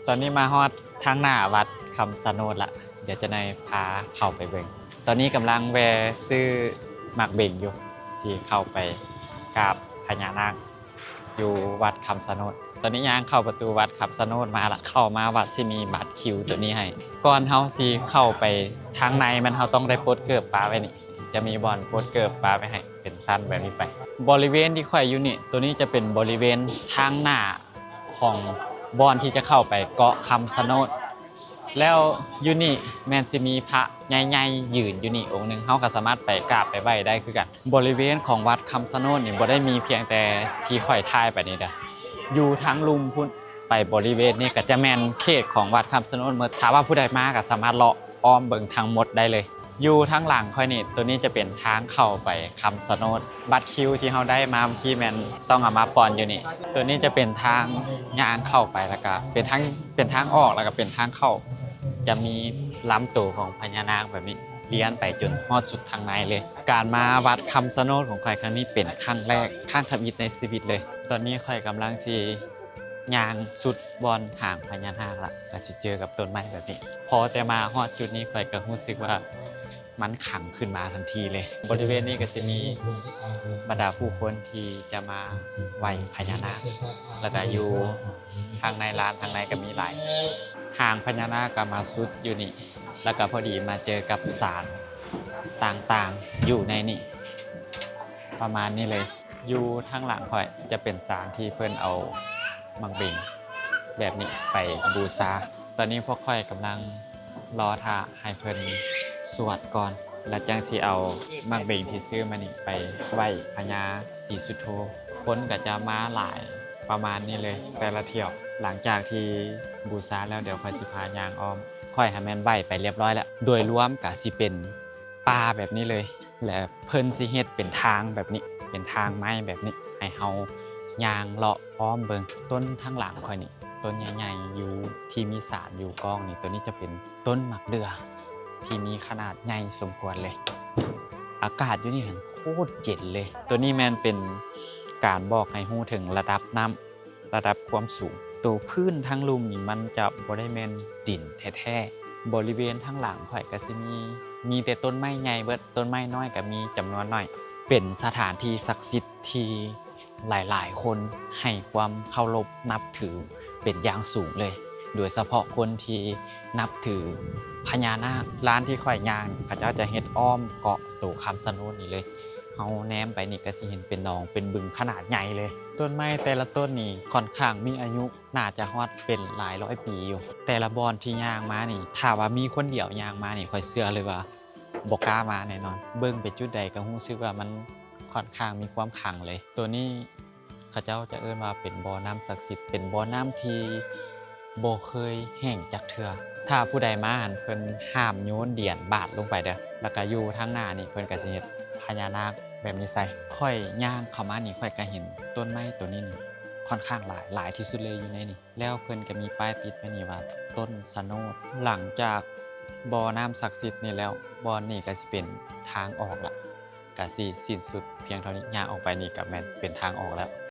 ตอนนี้มาฮอดทางหน้าวัดคำสะโนดละเดี๋ยวจะในพาเข้าไปเบิ่งตอนนี้กำลังแวะซื้อหมากเบ่งอยู่สิเข้าไปกราบพญานาคอยู่วัดคำสะโนดตอนนี้ย่างเข้าประตูวัดคำสะโนดมาละเข้ามาวัดสิมีบัตรคิวตัวนี้ให้ก่อนเฮาสิเข้าไปทางในมันเฮาต้องได้ปลดเกิบปลาไว้นี่จะมีบอลปลดเกิบปลาไปให้เป็นสั้นแบบนี้ไปบริเวณที่ข่อยอยู่นี่ตัวนี้จะเป็นบริเวณทางหน้าของบอนที่จะเข้าไปเกาะคำสะโนดแล้วอยู่นี่แมนสิมีพระใหญ่ๆยืนอยู่นี่องค์หนึ่งเฮาก็สามารถไปกราบไปไหว้ได้คือกันบริเวณของวัดคำสะโนดนี่บ่ได้มีเพียงแต่ที่ข่อยถ่ายไปนี่เด้ออยู่ทางลุมพุ่นไปบริเวณนี้ก็จะแม่นเขตของวัดคำสะโนดเมื่อถ้าว่าผู้ใดมาก็สามารถเลาะอ้อมเบิ่งทั้งหมดได้เลยอยู่ทางหลังค่อยนี่ตัวนี้จะเป็นทางเข้าไปคำสะโนดบัตรคิวที่เฮาได้มาเมื่อกี้แม่นต้องเอามาปอนอยู่นี่ตัวนี้จะเป็นทางย่างเข้าไปแล้วก็เป็นทางออกแล้วก็เป็นทางเข้าจะมีลำตัวของพญานาคแบบนี้เลี้ยนไปจนฮอดสุดทางในเลยการมาวัดคำสะโนดของข่อยครั้งนี้เป็นครั้งแรกครั้งทำอิฐในชีวิตเลยตอนนี้ข่อยกำลังสิย่างสุดบอลห่างพญานาคละก็สิเจอกับต้นไม้แบบนี้พอแต่มาฮอดจุดนี้ข่อยก็รู้สึกว่ามันขังขึ้นมาทันทีเลยบริเวณนี้ก็จะมีบรรดาผู้คนที่จะมาไหว้พญานาคแล้วก็อยู่ทางในร้านทางในก็มีหลายห่างพญานาคก็มาสุดอยู่นี่แล้วก็พอดีมาเจอกับศาลต่างๆอยู่ในนี่ประมาณนี้เลยอยู่ทางหลังข่อยจะเป็นศาลที่เพิ่นเอามังเบงแบบนี้ไปบูชาตอนนี้พวกข่อยกำลังรอท่าให้เพิ่นสวดก่อนแล้วจังสิเอามังเบงที่ซื้อมานี่ไปไหว้พญาศรีสุโธคนก็จะมาหลายประมาณนี้เลยแต่ละเที่ยวหลังจากที่บูชาแล้วเดี๋ยวค่อยสิพายางอ้อมค่อยให้แม่นไหว้ไปเรียบร้อยแล้วโดยรวมก็สิเป็นป่าแบบนี้เลยและเพิ่นสิเฮ็ดเป็นทางแบบนี้เป็นทางไม้แบบนี้ให้เฮายางเลาะอ้อมเบิงต้นทางหลังค่อยนี่ต้นใหญ่ๆอยู่ที่มีสารอยู่กองนี่ตัวนี้จะเป็นต้นหมากเดือที่มีขนาดใหญ่สมควรเลยอากาศอยู่นี่เห็นโคตรเย็นเลยตัวนี้แม่นเป็นการบอกให้ฮู้ถึงระดับน้ำระดับความสูงตัวพื้นทางลุ่มนี่มันจะบ่ได้แม่นดินแท้ๆบริเวณทางหลังข่อยก็สิมีแต่ต้นไม้ใหญ่เบิดต้นไม้น้อยก็มีจำนวนน้อยเป็นสถานที่ศักดิ์สิทธิ์ที่หลายๆคนให้ความเคารพนับถือเป็นอย่างสูงเลยโดยเฉพาะคนที่นับถือพญานาคร้านที่ข่อยย่างเขาเจ้าจะเฮ็ดอ้อมเกาะตัวคำสะโนดนี่เลยเฮาแนมไปนี่ก็สิเห็นเป็นหนองเป็นบึงขนาดใหญ่เลยต้นไม้แต่ละต้นนี่ค่อนข้างมีอายุน่าจะฮอดเป็นหลายร้อยปีอยู่แต่ละบอนที่ย่างมานี่ถ้าว่ามีคนเดียวย่างมานี่ข่อยเชื่อเลยว่าบ่กล้ามาแน่นอนเบิ่งไปจุดใดก็รู้สึกว่ามันค่อนข้างมีความขลังเลยตัวนี้เขาเจ้าจะเอิ้นว่าเป็นบ่อน้ำศักดิ์สิทธิ์เป็นบ่อน้ำที่บ่เคยแห้งจักเทื่อถ้าผู้ใดมาหั่นเพิ่นห้ามโยนเหรียญบาทลงไปเด้อแล้วก็อยู่ทางหน้านี่เพิ่นก็สิเฮ็ดพญานาคแบบนี้ใส่ค่อยย่างเข้ามานี่ค่อยก็เห็นต้นไม้ตัวนี้นี่ค่อนข้างหลายที่สุดเลยอยู่ในนี่แล้วเพิ่นก็มีป้ายติดไว้นี่ว่าต้นสะโนดหลังจากบ่อน้ำศักดิ์สิทธิ์นี่แล้วบ่อนี่ก็สิเป็นทางออกละก็สิสิ้นสุดเพียงเท่านี้ย่างออกไปนี่ก็แม่นเป็นทางออกแล้ว